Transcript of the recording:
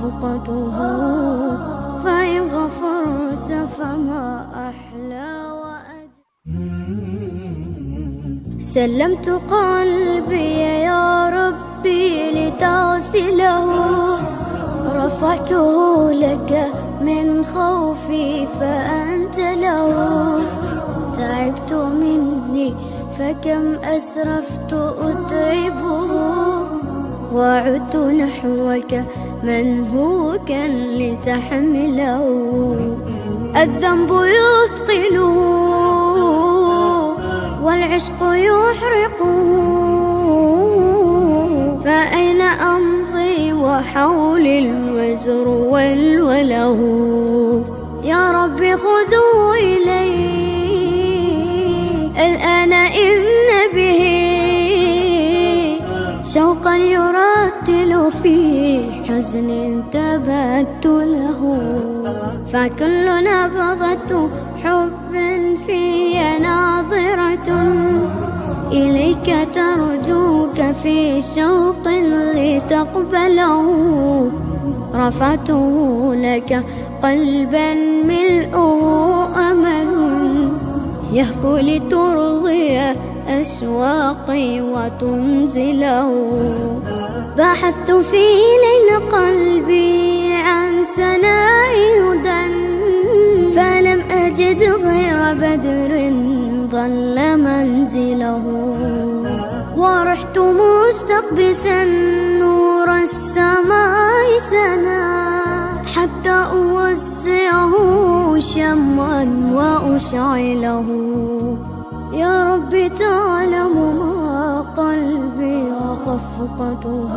وخفقته، فإن غفرت فما أحلى سلمت قلبي يا ربي لتغسله، رفعته لك من خوفي فأنت له. تعبت مني فكم أسرفت أتعبه، وعدت نحوك منهوكا لتحمله. الذنب يثقله والعشق يحرقه، فأين أمضي وحولي الوزر والوله. يا ربي خذوا إلي الآن إن به شوقا يرتل في حزن تبت له. فكل نبضة حب في ناظرة إليك ترجوك في شوق لتقبله. رفعته لك قلبا ملؤه أمل يهفو لترضي أشواقي وتنزله. بحثت في ليل قلبي عن سناء هدى، فلم أجد غير بدر ضل منزله. ورحت مستقبسا نور السماء سنا، حتى أوسعه شمعا وأشعله. يا رب تعلم ما قلبي وخفقته،